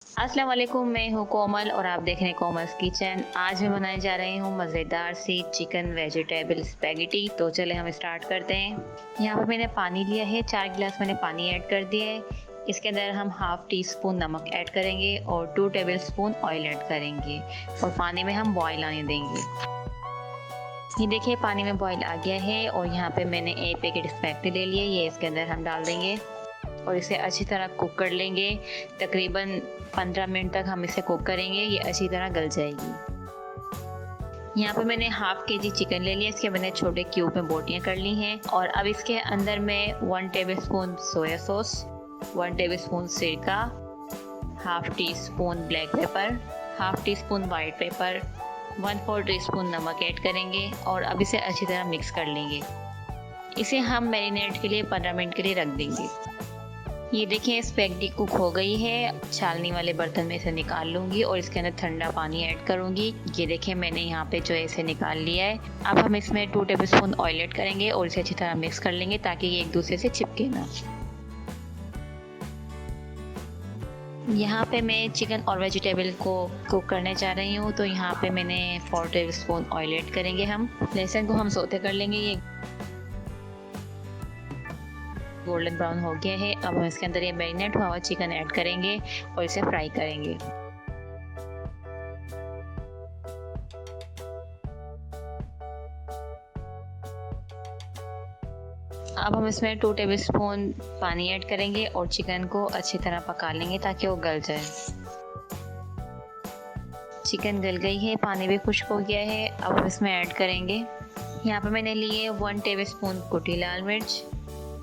अस्सलाम वालेकुम, मैं हूँ कोमल और आप देख रहे हैं कोमल्स किचन। आज मैं बनाने जा रही हूँ मज़ेदार सी चिकन वेजिटेबल स्पैगेटी। तो चले हम स्टार्ट करते हैं। यहाँ पर मैंने पानी लिया है, 4 गिलास मैंने पानी ऐड कर दिया है। इसके अंदर हम हाफ़ टी स्पून नमक ऐड करेंगे और 2 टेबल स्पून ऑयल ऐड करेंगे और पानी में हम बॉयल आने देंगे। ये देखिए पानी में बॉयल आ गया है और यहाँ पे मैंने एक पैकेट स्पैगेटी ले लिया है, ये इसके अंदर हम डाल देंगे और इसे अच्छी तरह कुक कर लेंगे। तकरीबन 15 मिनट तक हम इसे कुक करेंगे, ये अच्छी तरह गल जाएगी। यहाँ पे मैंने हाफ के जी चिकन ले लिया, इसके मैंने छोटे क्यूब में बोटियाँ कर ली हैं और अब इसके अंदर मैं 1 tablespoon soya sauce, 1 tablespoon सिरका, half teaspoon black pepper, half teaspoon white pepper, 1/4 teaspoon नमक ऐड करेंगे और अब इसे अच्छी तरह मिक्स कर लेंगे। इसे हम मैरिनेट के लिए 15 मिनट के लिए रख देंगे। ये देखिए स्पैगेटी कुक हो गई है। छालनी वाले बर्तन में इसे निकाल लूँगी और इसके अंदर ठंडा पानी ऐड करूँगी। ये देखिए मैंने यहाँ पे जो है इसे निकाल लिया है। अब हम इसमें 2 टेबल स्पून ऑयल ऐड करेंगे और इसे अच्छी तरह मिक्स कर लेंगे ताकि ये एक दूसरे से चिपके ना। यहाँ पे मैं चिकन और वेजिटेबल को कुक करने जा रही हूँ, तो यहाँ पे मैंने 4 टेबल स्पून ऑयल ऐड करेंगे। हम लहसुन को हम सौते कर लेंगे। ये गोल्डन ब्राउन हो गया है। अब हम इसके अंदर ये मैरिनेट हुआ हुआ चिकन ऐड करेंगे और इसे फ्राई करेंगे। अब हम इसमें 2 टेबल स्पून पानी ऐड करेंगे और चिकन को अच्छी तरह पका लेंगे ताकि वो गल जाए। चिकन गल गई है, पानी भी खुश्क हो गया है। अब हम इसमें ऐड करेंगे, यहाँ पर मैंने लिए 1 टेबल स्पून कुटी लाल मिर्च,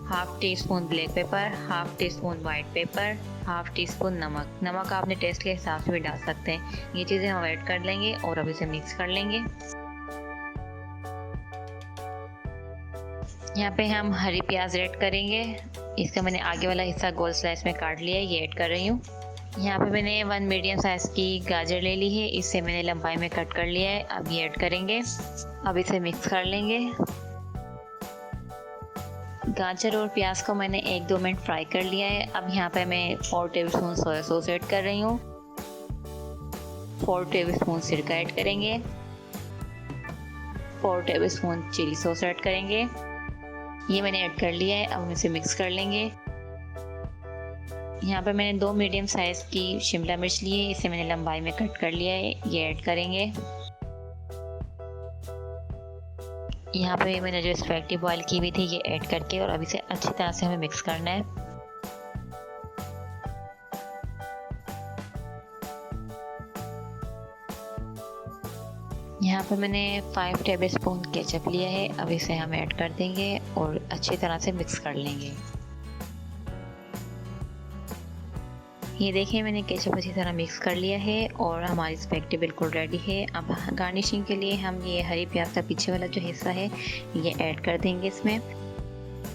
half teaspoon black pepper, half teaspoon white paper, half tea spoon नमक। नमक आपने टेस्ट के हिसाब से भी डाल सकते हैं। ये चीज़ें हम ऐड कर लेंगे और अब इसे मिक्स कर लेंगे। यहाँ पे हम हरी प्याज ऐड करेंगे। इसका मैंने आगे वाला हिस्सा गोल स्लाइस में काट लिया है, ये ऐड कर रही हूँ। यहाँ पे मैंने 1 मीडियम साइज़ की गाजर ले ली है, इसे मैंने लंबाई में कट कर लिया है। अब ये ऐड करेंगे, अब इसे मिक्स कर लेंगे। गाजर और प्याज को मैंने 1-2 मिनट फ्राई कर लिया है। अब यहाँ पे मैं 4 tablespoon soya sauce add कर रही हूँ, 4 टेबल स्पून सिरका ऐड करेंगे, 4 tablespoon chilli sauce add करेंगे। ये मैंने ऐड कर लिया है। अब हम इसे मिक्स कर लेंगे। यहाँ पे मैंने 2 मीडियम साइज़ की शिमला मिर्च ली है, इसे मैंने लंबाई में कट कर लिया है, ये ऐड करेंगे। यहाँ पे मैंने जो स्पैगेटी बॉयल की हुई थी ये ऐड करके और अब इसे अच्छी तरह से हमें मिक्स करना है। यहाँ पे मैंने 5 टेबल स्पून केचप लिया है, अब इसे हम ऐड कर देंगे और अच्छी तरह से मिक्स कर लेंगे। ये देखिए मैंने केचप अच्छी तरह मिक्स कर लिया है और हमारी स्पैगेटी बिल्कुल रेडी है। अब गार्निशिंग के लिए हम ये हरी प्याज का पीछे वाला जो हिस्सा है ये ऐड कर देंगे इसमें।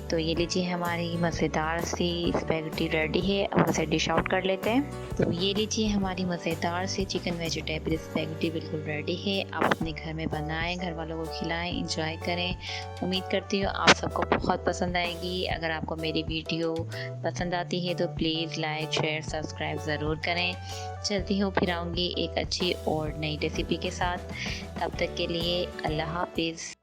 तो ये लीजिए हमारी मज़ेदार सी स्पैगेटी रेडी है। अब इसे डिश आउट कर लेते हैं। तो ये लीजिए हमारी मज़ेदार सी चिकन वेजिटेबल स्पैगेटी बिल्कुल रेडी है। आप अपने घर में बनाएं, घर वालों को खिलाएं, इंजॉय करें। उम्मीद करती हूँ आप सबको बहुत पसंद आएगी। अगर आपको मेरी वीडियो पसंद आती है तो प्लीज़ लाइक शेयर सब्सक्राइब ज़रूर करें। चलती हूँ, फिर आऊँगी एक अच्छी और नई रेसिपी के साथ। तब तक के लिए अल्लाह हाफिज़।